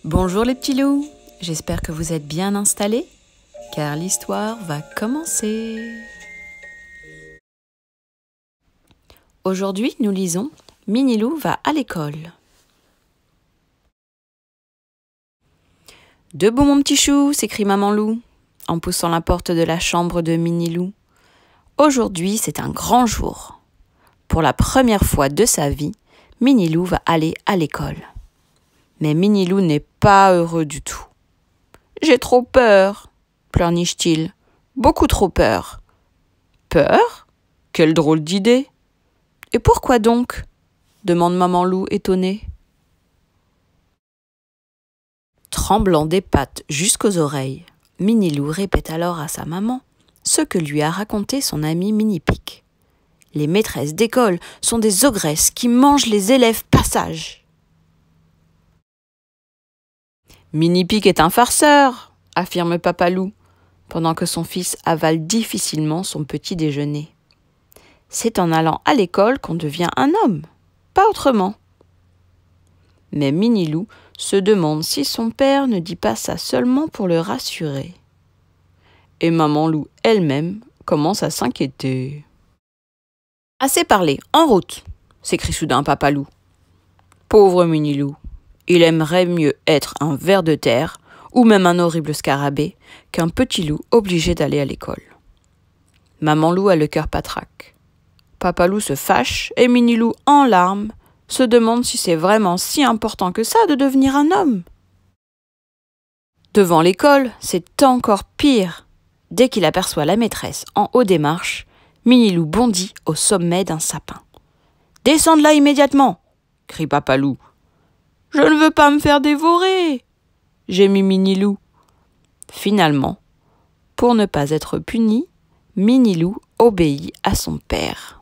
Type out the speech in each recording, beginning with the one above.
Bonjour les petits loups, j'espère que vous êtes bien installés, car l'histoire va commencer. Aujourd'hui, nous lisons Minilou va à l'école. Debout mon petit chou, s'écrie maman loup, en poussant la porte de la chambre de Minilou. Aujourd'hui, c'est un grand jour. Pour la première fois de sa vie, Minilou va aller à l'école. Mais Minilou n'est pas heureux du tout. « J'ai trop peur !» pleurniche-t-il. « Beaucoup trop peur. »« Peur ? Quelle drôle d'idée !»« Et pourquoi donc ?» demande maman loup étonnée. Tremblant des pattes jusqu'aux oreilles, Minilou répète alors à sa maman ce que lui a raconté son ami Minipic. Les maîtresses d'école sont des ogresses qui mangent les élèves passage. Minipic est un farceur, affirme Papa Loup, pendant que son fils avale difficilement son petit déjeuner. C'est en allant à l'école qu'on devient un homme, pas autrement. Mais Minilou se demande si son père ne dit pas ça seulement pour le rassurer. Et maman Loup elle-même commence à s'inquiéter. « Assez parlé, en route !» s'écrie soudain Papa Loup. Pauvre Minilou, il aimerait mieux être un ver de terre ou même un horrible scarabée qu'un petit loup obligé d'aller à l'école. Maman Loup a le cœur patraque. Papa Loup se fâche et Minilou, en larmes, se demande si c'est vraiment si important que ça de devenir un homme. Devant l'école, c'est encore pire. Dès qu'il aperçoit la maîtresse en haut des marches, Minilou bondit au sommet d'un sapin. « Descends de là immédiatement !» crie Papa Loup. « Je ne veux pas me faire dévorer !» gémit Minilou. Finalement, pour ne pas être puni, Minilou obéit à son père.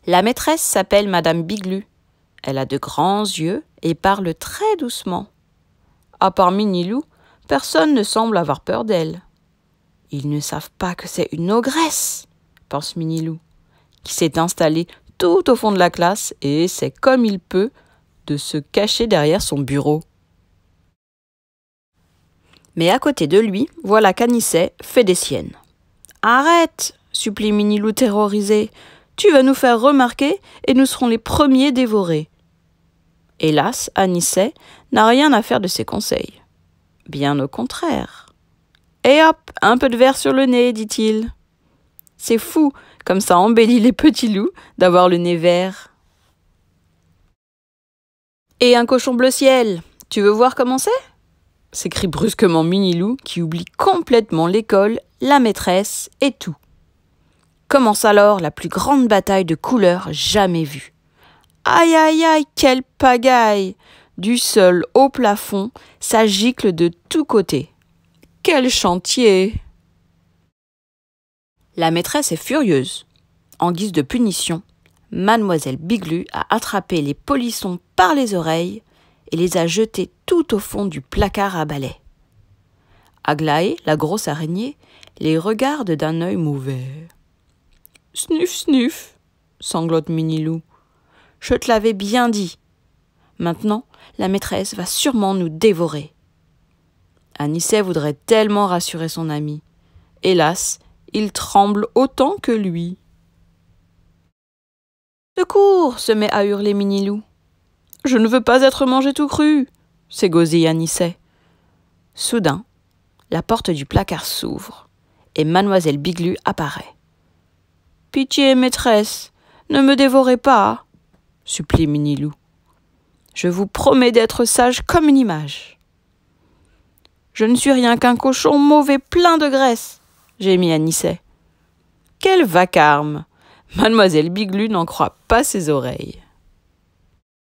La maîtresse s'appelle Madame Biglu. Elle a de grands yeux et parle très doucement. À part Minilou, personne ne semble avoir peur d'elle. Ils ne savent pas que c'est une ogresse, pense Minilou, qui s'est installée tout au fond de la classe et essaie comme il peut de se cacher derrière son bureau. Mais à côté de lui, voilà qu'Anicet fait des siennes. « Arrête !» supplie Minilou terrorisé. « Tu vas nous faire remarquer et nous serons les premiers dévorés. » Hélas, Anicet n'a rien à faire de ses conseils. Bien au contraire. « Et hop, un peu de verre sur le nez, dit-il. C'est fou, comme ça embellit les petits loups d'avoir le nez vert. Et un cochon bleu ciel, tu veux voir comment c'est ?» s'écrie brusquement Minilou qui oublie complètement l'école, la maîtresse et tout. Commence alors la plus grande bataille de couleurs jamais vue. Aïe aïe aïe, quelle pagaille! Du sol au plafond, ça gicle de tous côtés. Quel chantier! La maîtresse est furieuse. En guise de punition, Mademoiselle Biglu a attrapé les polissons par les oreilles et les a jetés tout au fond du placard à balai. Aglaé, la grosse araignée, les regarde d'un œil mauvais. « Snuff, snuff !» sanglote Minilou. « Je te l'avais bien dit. Maintenant, la maîtresse va sûrement nous dévorer. » Anicet voudrait tellement rassurer son ami. Hélas, il tremble autant que lui. « Secours !» se met à hurler Minilou. « Je ne veux pas être mangé tout cru !» s'égosille Anicet. Soudain, la porte du placard s'ouvre et Mademoiselle Biglu apparaît. « Pitié, maîtresse, ne me dévorez pas !» supplie Minilou. « Je vous promets d'être sage comme une image. »« Je ne suis rien qu'un cochon mauvais plein de graisse !» gémit Anicet. « Quel vacarme !» Mademoiselle Biglu n'en croit pas ses oreilles.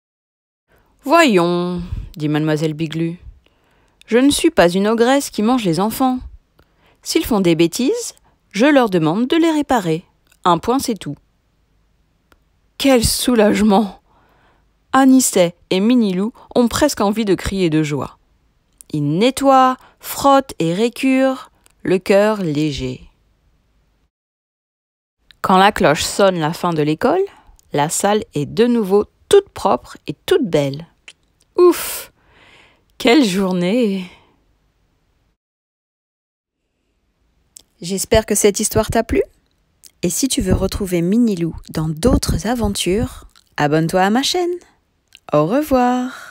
« Voyons, » dit Mademoiselle Biglu, « je ne suis pas une ogresse qui mange les enfants. S'ils font des bêtises, je leur demande de les réparer. Un point, c'est tout. » Quel soulagement! Anicet et Minilou ont presque envie de crier de joie. Ils nettoient, frottent et récurent, le cœur léger. Quand la cloche sonne la fin de l'école, la salle est de nouveau toute propre et toute belle. Ouf! Quelle journée! J'espère que cette histoire t'a plu. Et si tu veux retrouver Minilou dans d'autres aventures, abonne-toi à ma chaîne. Au revoir!